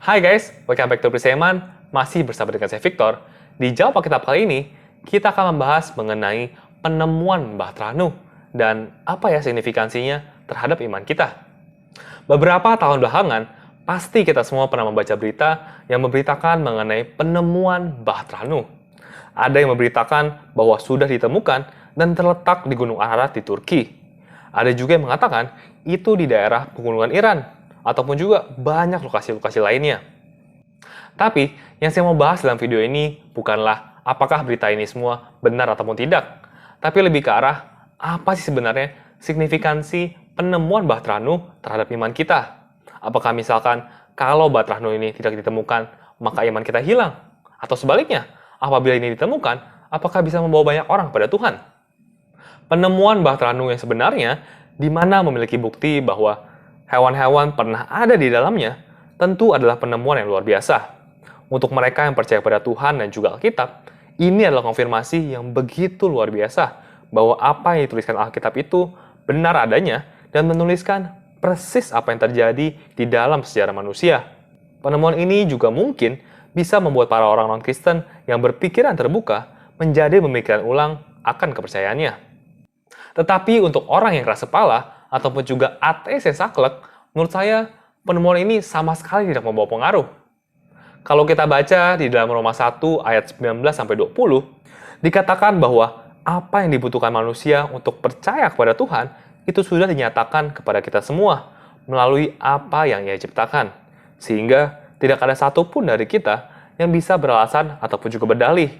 Hai guys, welcome back to Priseman. Masih bersama dengan saya Victor. Di Jawab Alkitab kali ini, kita akan membahas mengenai penemuan Mbah Tranu dan apa ya signifikansinya terhadap iman kita. Beberapa tahun belakangan, pasti kita semua pernah membaca berita yang memberitakan mengenai penemuan Mbah Tranu. Ada yang memberitakan bahwa sudah ditemukan dan terletak di Gunung Ararat di Turki. Ada juga yang mengatakan itu di daerah pegunungan Iran, ataupun juga banyak lokasi-lokasi lainnya. Tapi, yang saya mau bahas dalam video ini bukanlah apakah berita ini semua benar ataupun tidak, tapi lebih ke arah apa sih sebenarnya signifikansi penemuan Mbah Tranu terhadap iman kita. Apakah misalkan kalau Mbah Tranu ini tidak ditemukan, maka iman kita hilang? Atau sebaliknya, apabila ini ditemukan, apakah bisa membawa banyak orang pada Tuhan? Penemuan Mbah Tranu yang sebenarnya, di mana memiliki bukti bahwa hewan-hewan pernah ada di dalamnya, tentu adalah penemuan yang luar biasa. Untuk mereka yang percaya pada Tuhan dan juga Alkitab, ini adalah konfirmasi yang begitu luar biasa bahwa apa yang dituliskan Alkitab itu benar adanya dan menuliskan persis apa yang terjadi di dalam sejarah manusia. Penemuan ini juga mungkin bisa membuat para orang non-Kristen yang berpikiran terbuka menjadi pemikiran ulang akan kepercayaannya. Tetapi untuk orang yang keras kepala ataupun juga ateis yang saklek, menurut saya penemuan ini sama sekali tidak membawa pengaruh. Kalau kita baca di dalam Roma 1 ayat 19-20, dikatakan bahwa apa yang dibutuhkan manusia untuk percaya kepada Tuhan itu sudah dinyatakan kepada kita semua melalui apa yang Ia ciptakan. Sehingga tidak ada satupun dari kita yang bisa beralasan ataupun juga berdalih.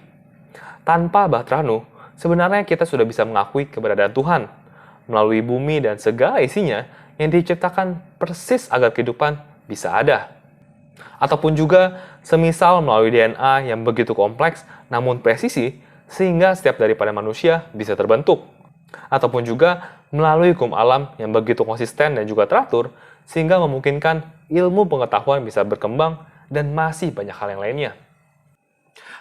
Tanpa Mbah Tranu, sebenarnya kita sudah bisa mengakui keberadaan Tuhan melalui bumi dan segala isinya yang diciptakan persis agar kehidupan bisa ada. Ataupun juga semisal melalui DNA yang begitu kompleks namun presisi sehingga setiap daripada manusia bisa terbentuk. Ataupun juga melalui hukum alam yang begitu konsisten dan juga teratur sehingga memungkinkan ilmu pengetahuan bisa berkembang dan masih banyak hal yang lainnya.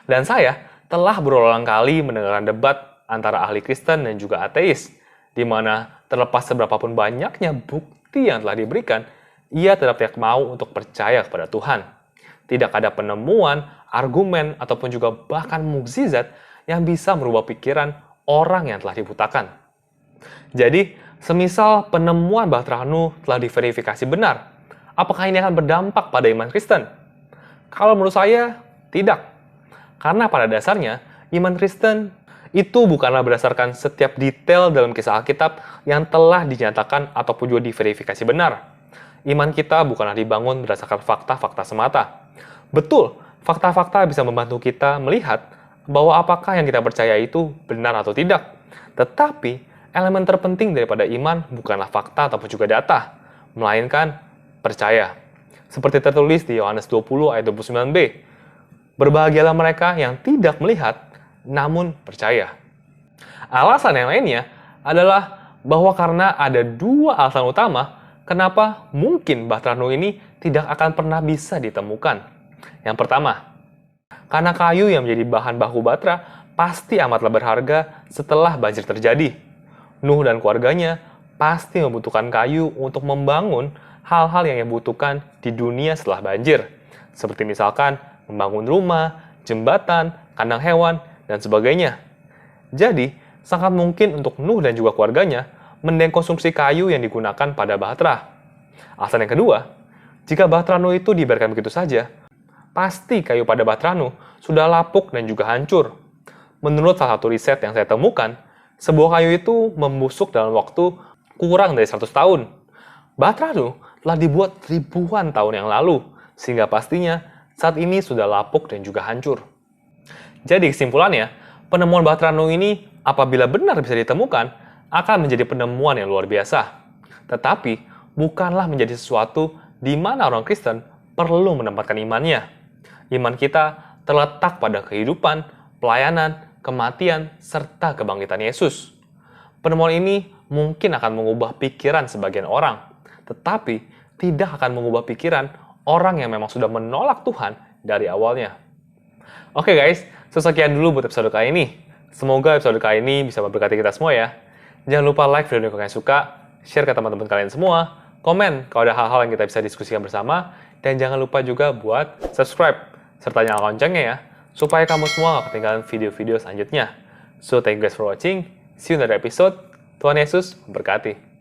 Dan saya telah berulang kali mendengarkan debat antara ahli Kristen dan juga ateis, di mana terlepas seberapapun banyaknya bukti yang telah diberikan, ia tetap tidak mau untuk percaya kepada Tuhan. Tidak ada penemuan, argumen, ataupun juga bahkan mukjizat yang bisa merubah pikiran orang yang telah dibutakan. Jadi, semisal penemuan Mbah Tranu telah diverifikasi benar, apakah ini akan berdampak pada iman Kristen? Kalau menurut saya, tidak. Karena pada dasarnya, iman Kristen itu bukanlah berdasarkan setiap detail dalam kisah Alkitab yang telah dinyatakan ataupun juga diverifikasi benar. Iman kita bukanlah dibangun berdasarkan fakta-fakta semata. Betul, fakta-fakta bisa membantu kita melihat bahwa apakah yang kita percaya itu benar atau tidak. Tetapi, elemen terpenting daripada iman bukanlah fakta ataupun juga data, melainkan percaya. Seperti tertulis di Yohanes 20 ayat 29b. Berbahagialah mereka yang tidak melihat, namun percaya. Alasan yang lainnya adalah bahwa karena ada dua alasan utama kenapa mungkin Mbah Tranu ini tidak akan pernah bisa ditemukan. Yang pertama, karena kayu yang menjadi bahan baku batra pasti amatlah berharga setelah banjir terjadi. Nuh dan keluarganya pasti membutuhkan kayu untuk membangun hal-hal yang dibutuhkan di dunia setelah banjir. Seperti misalkan membangun rumah, jembatan, kandang hewan, dan sebagainya. Jadi, sangat mungkin untuk Nuh dan juga keluarganya mendekonsumsi kayu yang digunakan pada Bahtera. Alasan yang kedua, jika Bahtranu itu dibiarkan begitu saja, pasti kayu pada Bahtranu sudah lapuk dan juga hancur. Menurut salah satu riset yang saya temukan, sebuah kayu itu membusuk dalam waktu kurang dari 100 tahun. Bahtranu telah dibuat ribuan tahun yang lalu, sehingga pastinya saat ini sudah lapuk dan juga hancur. Jadi kesimpulannya, penemuan Mbah Tranu ini apabila benar bisa ditemukan, akan menjadi penemuan yang luar biasa. Tetapi, bukanlah menjadi sesuatu di mana orang Kristen perlu menempatkan imannya. Iman kita terletak pada kehidupan, pelayanan, kematian, serta kebangkitan Yesus. Penemuan ini mungkin akan mengubah pikiran sebagian orang, tetapi tidak akan mengubah pikiran orang yang memang sudah menolak Tuhan dari awalnya. Oke guys, sekian dulu buat episode kali ini. Semoga episode kali ini bisa memberkati kita semua ya. Jangan lupa like video ini kalau kalian suka, share ke teman-teman kalian semua, komen kalau ada hal-hal yang kita bisa diskusikan bersama, dan jangan lupa juga buat subscribe, serta nyalakan loncengnya ya, supaya kamu semua gak ketinggalan video-video selanjutnya. So, thank you guys for watching. See you in another episode. Tuhan Yesus memberkati.